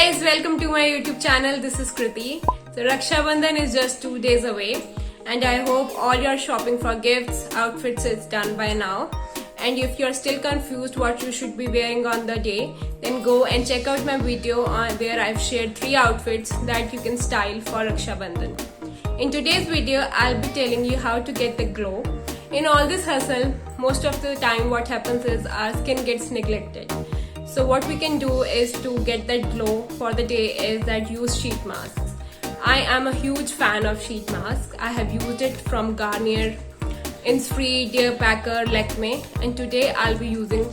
guys, welcome to my YouTube channel. This is Kriti. So Raksha Bandhan is just 2 days away and I hope all your shopping for gifts, outfits is done by now. And if you're still confused what you should be wearing on the day, then go and check out my video where I've shared 3 outfits that you can style for Raksha Bandhan. In today's video, I'll be telling you how to get the glow. In all this hustle, most of the time what happens is our skin gets neglected. So what we can do is to get that glow for the day is that use sheet masks. I am a huge fan of sheet masks. I have used it from Garnier, Innisfree, Dear Packer, Lakme, and today I'll be using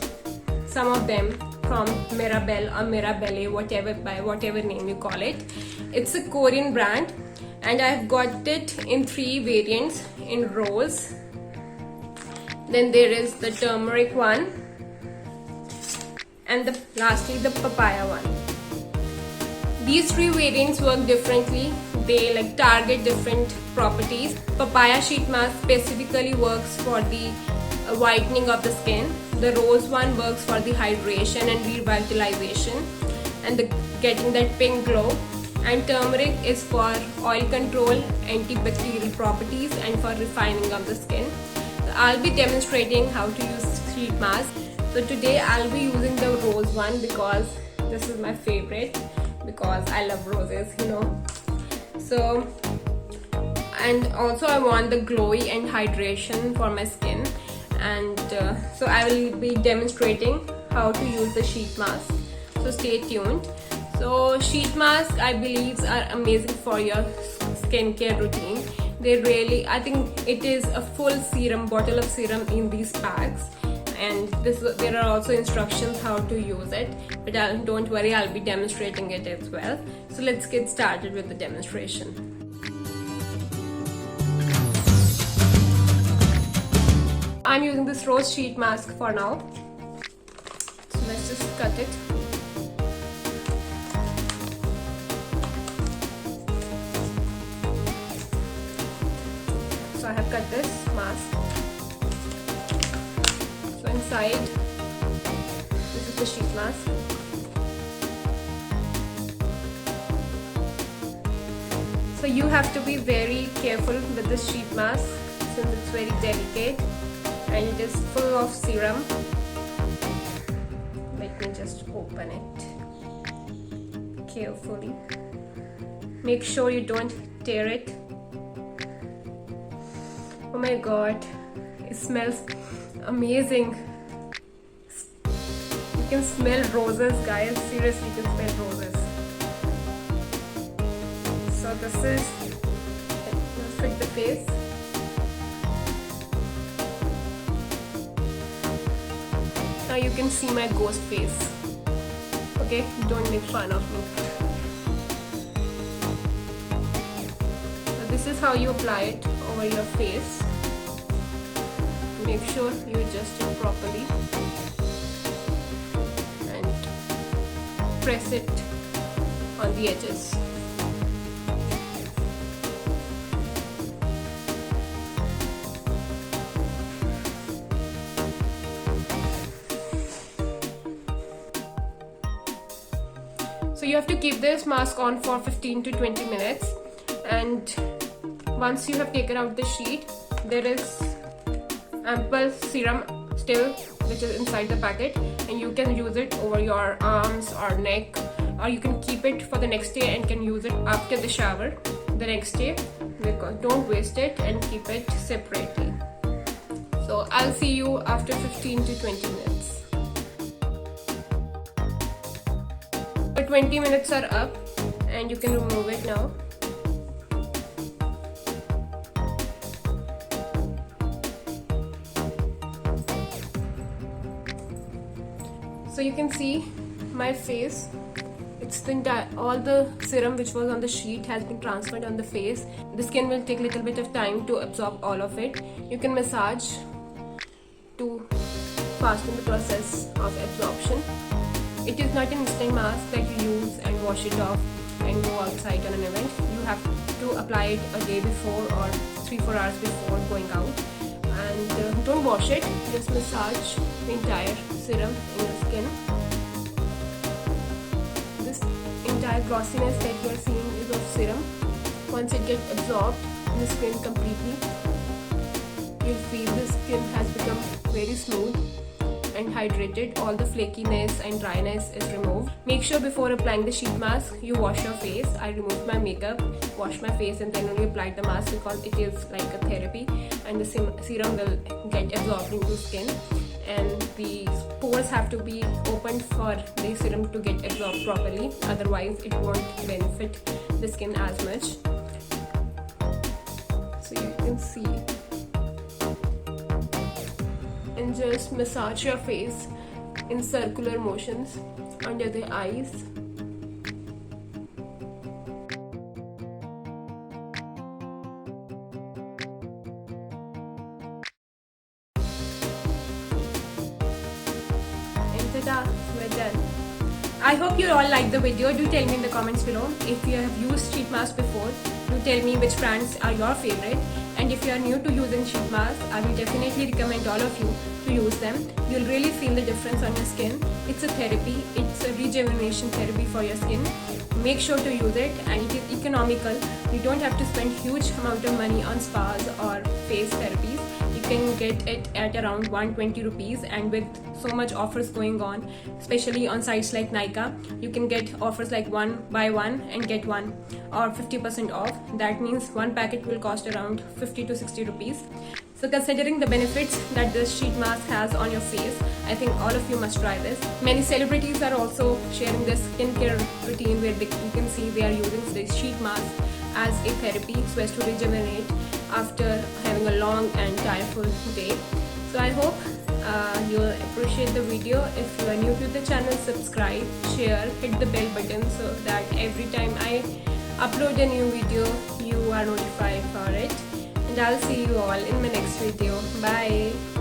some of them from Mirabelle or Mirabelle, whatever name you call it. It's a Korean brand and I've got it in 3 variants in rose. Then there is the turmeric one. And lastly the papaya one. These 3 variants work differently. They target different properties. Papaya sheet mask specifically works for the whitening of the skin. The rose one works for the hydration and revitalization and getting that pink glow. And turmeric is for oil control, antibacterial properties and for refining of the skin. So I'll be demonstrating how to use sheet mask. So today I'll be using the rose one because this is my favorite, because I love roses, you know. So, and also I want the glowy and hydration for my skin, and so I will be demonstrating how to use the sheet mask. So stay tuned. So sheet masks, I believe, are amazing for your skincare routine. They really, I think it is a full serum, bottle of serum in these packs. And there are also instructions how to use it, but don't worry, I'll be demonstrating it as well. So let's get started with the demonstration. I'm using this rose sheet mask for now. So let's just cut it. So I have cut this mask. Inside, this is the sheet mask. So you have to be very careful with this sheet mask since it's very delicate and it is full of serum. Let me just open it carefully. Make sure you don't tear it. Oh my god, it smells amazing. You can smell roses, guys. Seriously, you can smell roses. So this is, let's fit the face. Now you can see my ghost face. Okay, don't make fun of me. So this is how you apply it over your face. Make sure you adjust it properly and press it on the edges. So you have to keep this mask on for 15 to 20 minutes, and once you have taken out the sheet, there is ample serum still which is inside the packet, and you can use it over your arms or neck, or you can keep it for the next day and can use it after the shower the next day, because don't waste it and keep it separately. So I'll see you after 15 to 20 minutes. The 20 minutes are up and you can remove it now. So you can see my face. It's all the serum which was on the sheet has been transferred on the face. The skin will take a little bit of time to absorb all of it. You can massage to fasten the process of absorption. It is not an instant mask that you use and wash it off and go outside on an event. You have to apply it a day before or 3-4 hours before going out. And don't wash it, just massage the entire serum in your skin. This entire glossiness that you are seeing is of serum. Once it gets absorbed in the skin completely, you'll feel the skin has become very smooth and hydrated. All the flakiness and dryness is removed. Make sure before applying the sheet mask you wash your face. I removed my makeup, washed my face, and then only applied the mask because it is like a therapy and the serum will get absorbed into skin, and the pores have to be opened for the serum to get absorbed properly, otherwise it won't benefit the skin as much. So you can see, and just massage your face in circular motions under the eyes. And ta-da, we're done. I hope you all liked the video. Do tell me in the comments below. If you have used sheet mask before, do tell me which brands are your favorite. And if you are new to using sheet mask, I will definitely recommend all of you to use them. You'll really feel the difference on your skin. It's a therapy, it's a rejuvenation therapy for your skin. Make sure to use it, and it is economical. You don't have to spend huge amount of money on spas or face therapies. You can get it at around 120 rupees, and with so much offers going on, especially on sites like Nykaa, you can get offers like 1 buy 1 and get 1 or 50% off. That means one packet will cost around 50 to 60 rupees. So considering the benefits that this sheet mask has on your face, I think all of you must try this. Many celebrities are also sharing this skincare routine where you can see they are using this sheet mask as a therapy so as to rejuvenate after having a long and tireful day. So I hope you'll appreciate the video. If you are new to the channel, subscribe, share, hit the bell button so that every time I upload a new video, you are notified for it. And I'll see you all in my next video. Bye.